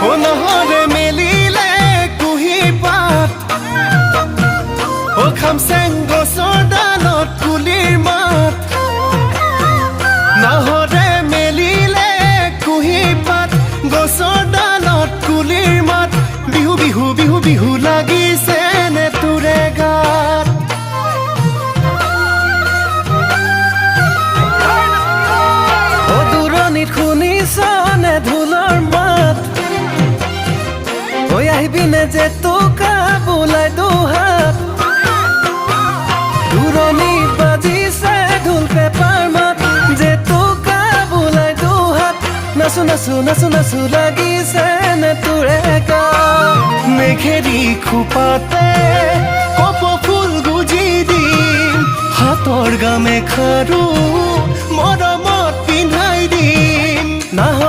ও নহৰে মেলিলে কুহি পাত ও খামচেং গছৰ ডালত কুলিৰ মাত নহৰে মেলিলে কুহি পাত গছৰ ডালত কুলিৰ মাত বিহু বিহু বিহু বিহু লাগিছে নে তোৰে গাত ও দূৰণিত শুনিছনে ঢোলৰ মাত ঐ আহিবিনে যে তোকা বোলাই দুহাত দূৰণি বাজিছে ঢোল পেপাৰ মাত যে তোকা বোলাই দুহাত নাচো নাচো নাচো নাচো লাগিছে নে তোৰে গাত মেঘেৰি খোপাতে কপ ফুল গুজি দিম হাতৰ গামেখাৰু মৰমত পিন্ধাই দিম নাহ